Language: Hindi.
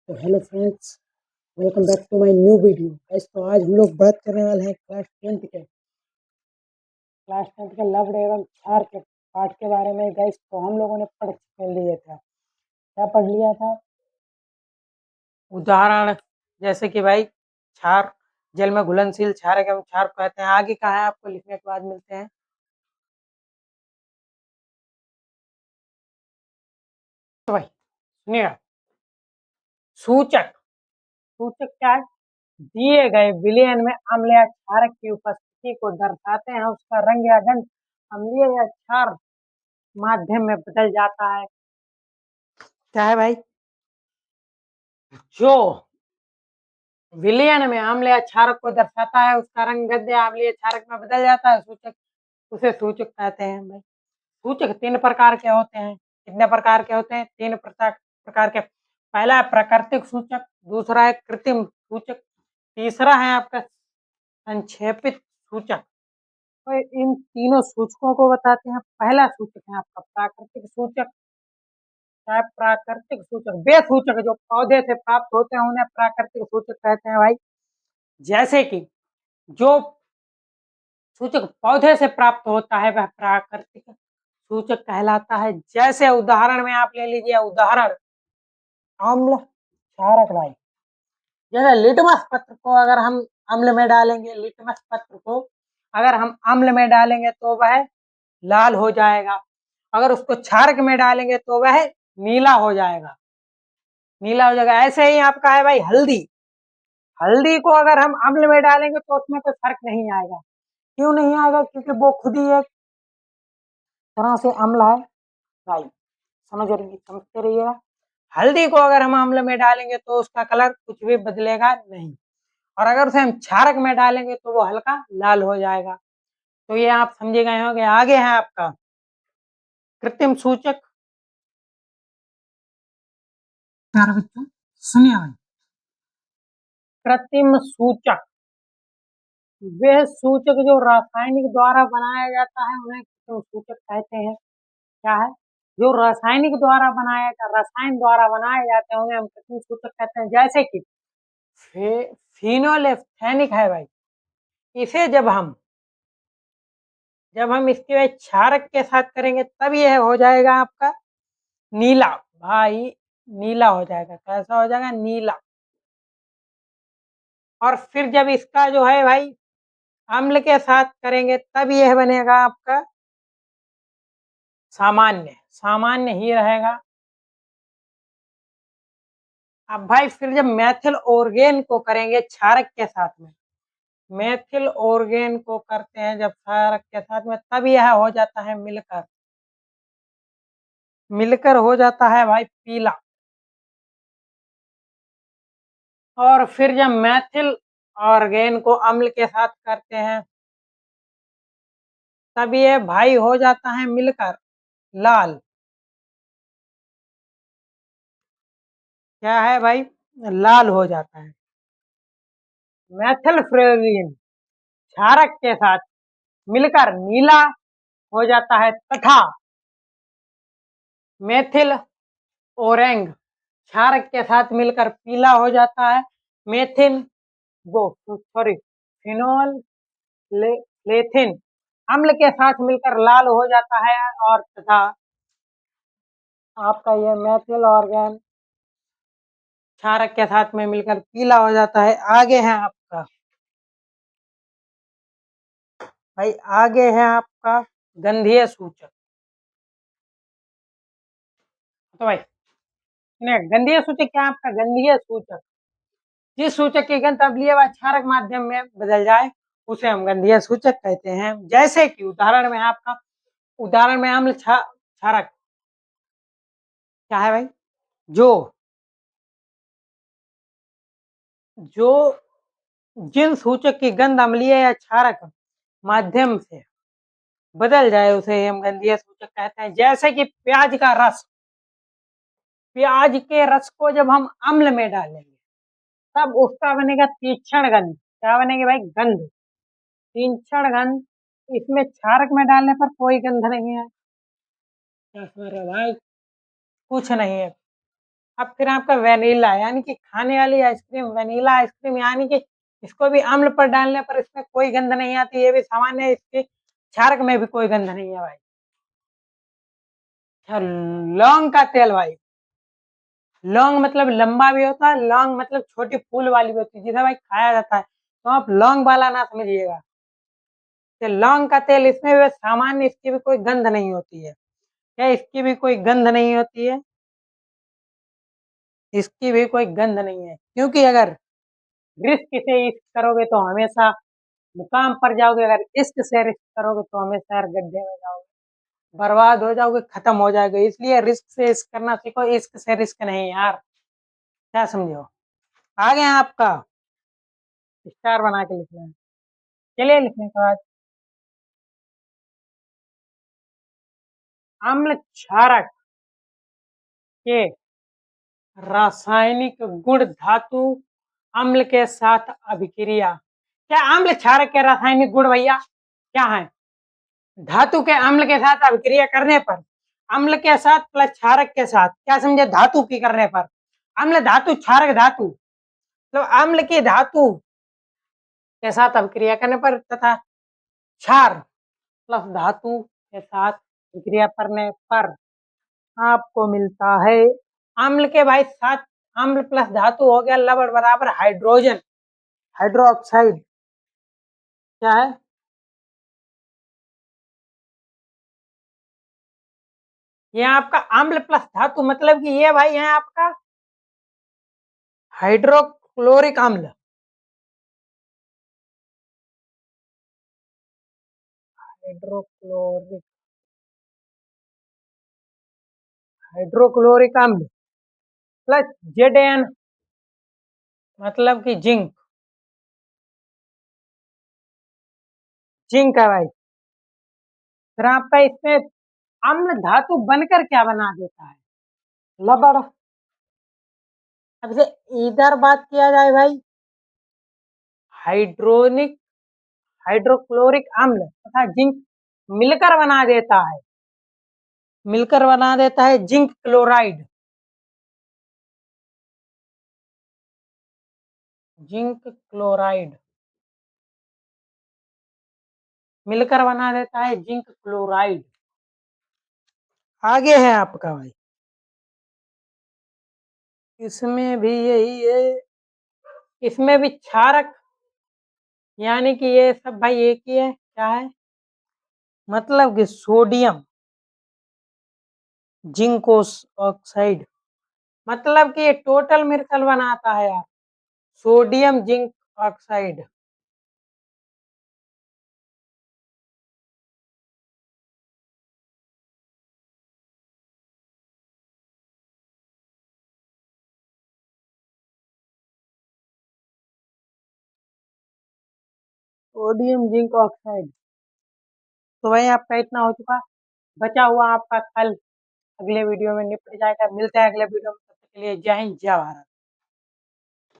तो hello friends, welcome back to my new video guys. तो आज हम लोग बात करने वाले हैं क्लास टेंथ के लव्ड एवं क्षार के पाठ के बारे में गाइस। तो हम लोगों ने पढ़ लिए था, क्या पढ़ लिया था? उदाहरण जैसे कि भाई क्षार, जल में घुलनशील क्षारक एवं क्षार को कहते हैं। आगे कहा है आपको लिखने के बाद मिलते हैं। तो भाई सुनिएगा, सूचक सूचक क्या है? दिए गए विलयन में अम्ल या क्षारक की उपस्थिति को दर्शाते हैं। उसका रंग या गंध अम्लीय या क्षार माध्यम में बदल जाता है। क्या है भाई? जो विलयन में अम्ल या क्षारक को दर्शाता है उसका रंग गंध या अम्लीय क्षारक में बदल जाता है, सूचक, उसे सूचक कहते हैं। भाई सूचक तीन प्रकार के होते हैं। कितने प्रकार के होते हैं? तीन प्रकार के। पहला है प्राकृतिक सूचक, दूसरा है कृत्रिम सूचक, तीसरा है आपका संक्षेपित सूचक। तो इन तीनों सूचकों को बताते हैं। पहला सूचक है आपका प्राकृतिक सूचक। क्या है? प्राकृतिक सूचक वे सूचक जो पौधे से प्राप्त होते हैं उन्हें प्राकृतिक सूचक कहते हैं। भाई जैसे कि जो सूचक पौधे से प्राप्त होता है वह प्राकृतिक सूचक कहलाता है। जैसे उदाहरण में आप ले लीजिए, उदाहरण अम्ल क्षारक। भाई जैसे लिटमस पत्र को अगर हम अम्ल में डालेंगे, लिटमस पत्र को अगर हम अम्ल में डालेंगे तो वह लाल हो जाएगा, अगर उसको क्षारक में डालेंगे तो वह नीला हो जाएगा, नीला हो जाएगा। ऐसे ही आपका है भाई हल्दी, हल्दी को अगर हम अम्ल में डालेंगे तो उसमें कोई फर्क नहीं आएगा। क्यों नहीं आएगा? क्योंकि वो खुद ही एक तरह से अम्ल है। भाई समझते रहिएगा। हल्दी को अगर हम अम्ल में डालेंगे तो उसका कलर कुछ भी बदलेगा नहीं, और अगर उसे हम क्षारक में डालेंगे तो वो हल्का लाल हो जाएगा। तो ये आप समझे गए होंगे। आगे है आपका कृत्रिम सूचक। प्यारे बच्चों सुनिए भाई, कृत्रिम सूचक वह सूचक जो रासायनिक द्वारा बनाया जाता है उन्हें कृत्रिम सूचक कहते हैं। क्या है? जो रासायनिक द्वारा बनाया जाता, रसायन द्वारा बनाए जाते हैं उन्हें हम कृत्रिम सूचक कहते हैं। जैसे कि फिनोलेफ्थेनिक है भाई, इसे जब हम इसके क्षारक के साथ करेंगे तब यह हो जाएगा आपका नीला। भाई नीला हो जाएगा। कैसा हो जाएगा? नीला। और फिर जब इसका जो है भाई अम्ल के साथ करेंगे तब यह बनेगा आपका सामान्य, सामान्य ही रहेगा। अब भाई फिर जब मैथिल ऑर्गेन को करेंगे क्षारक के साथ में, मैथिल ऑर्गेन को करते हैं जब क्षारक के साथ में तब यह हो जाता है मिलकर, मिलकर हो जाता है भाई पीला। और फिर जब मैथिल ऑर्गेन को अम्ल के साथ करते हैं तब ये भाई हो जाता है मिलकर लाल। क्या है भाई? लाल हो जाता है। मैथिल फ्लोरीन क्षारक के साथ मिलकर नीला हो जाता है, तथा मेथिल ओरेंग क्षारक के साथ मिलकर पीला हो जाता है। मेथिन वो सॉरी फिनोल लेथिन अम्ल के साथ मिलकर लाल हो जाता है, और तथा आपका ये मेथिल ऑर्गेन क्षारक के साथ में मिलकर पीला हो जाता है। आगे है आपका भाई, आगे है आपका गंधीय सूचक। तो भाई गंधीय सूचक क्या है आपका? गंधीय सूचक जिस सूचक की गंध अम्लीय व क्षारक माध्यम में बदल जाए उसे हम गंधीय सूचक कहते हैं। जैसे कि उदाहरण में आपका, उदाहरण में अम्ल क्षारक क्या है भाई? जो जो जिन सूचक की गंध अम्लीय या क्षारक माध्यम से बदल जाए उसे हम गंधीय सूचक कहते हैं। जैसे कि प्याज का रस, प्याज के रस को जब हम अम्ल में डालेंगे तब उसका बनेगा तीक्ष्ण गंध। क्या बनेगी भाई? गंध, तीक्ष्ण गंध। इसमें क्षारक में डालने पर कोई गंध नहीं है। क्या समझ रहे हो भाई? कुछ नहीं है। अब फिर आपका वेनिला यानी कि खाने वाली आइसक्रीम वेनिला आइसक्रीम यानी कि इसको भी अम्ल पर डालने पर इसमें कोई गंध नहीं आती, ये भी सामान्य है, इसके क्षारक में भी कोई गंध नहीं है भाई। अच्छा, लौंग का तेल भाई, लौंग मतलब लंबा भी होता है, लौंग मतलब छोटी फूल वाली भी होती है जिसे भाई खाया जाता है, तो आप लौंग वाला ना समझिएगा। तो लौंग का तेल इसमें भी सामान्य, इसकी भी कोई गंध नहीं होती है। क्या इसकी भी कोई गंध नहीं होती है? इसकी भी कोई गंध नहीं है, क्योंकि अगर रिस्क से इश्क करोगे तो हमेशा मुकाम पर जाओगे, अगर इश्क से रिस्क करोगे तो हमेशा यार गड्ढे में जाओगे, बर्बाद हो जाओगे, खत्म हो जाओगे। इसलिए रिस्क से इश्क करना सीखो, इश्क से रिस्क नहीं यार। क्या समझो? आ गए आपका स्टार बना के लिखना है। चलिए लिखने के बाद, अम्ल क्षारक के रासायनिक गुण धातु अम्ल के साथ अभिक्रिया। क्या अम्ल क्षारक के रासायनिक गुण भैया क्या है? धातु के अम्ल के साथ अभिक्रिया करने पर, अम्ल के साथ प्लस क्षारक के साथ, क्या समझे, धातु की करने पर, अम्ल धातु क्षारक धातु, तो अम्ल की धातु के साथ अभिक्रिया करने पर तथा क्षार प्लस धातु के साथ अभिक्रिया करने पर आपको मिलता है अम्ल के भाई साथ, अम्ल प्लस धातु हो गया लवण बराबर हाइड्रोजन, हाइड्रोक्साइड। क्या है? ये आपका अम्ल प्लस धातु मतलब कि ये भाई है आपका हाइड्रोक्लोरिक अम्ल, हाइड्रोक्लोरिक, हाइड्रोक्लोरिक अम्ल प्लस जेड मतलब कि जिंक, जिंक है भाई। फिर आपका इसमें अम्ल धातु बनकर क्या बना देता है? लवण। अब से इधर बात किया जाए भाई, हाइड्रोनिक, हाइड्रोक्लोरिक अम्ल तथा जिंक मिलकर बना देता है, मिलकर बना देता है जिंक क्लोराइड, जिंक क्लोराइड मिलकर बना देता है जिंक क्लोराइड। आगे है आपका भाई, इसमें भी यही है, इसमें भी क्षारक यानी कि ये सब भाई एक ही है। क्या है? मतलब कि सोडियम जिंकोस ऑक्साइड, मतलब कि ये टोटल मिलकर बनाता है यार, sodium zinc oxide. Sodium zinc oxide. तो भाई आपका इतना हो चुका, बचा हुआ आपका कल अगले वीडियो में निपट जाएगा। मिलते हैं अगले वीडियो में, तब तक के लिए जय हिंद जय भारत।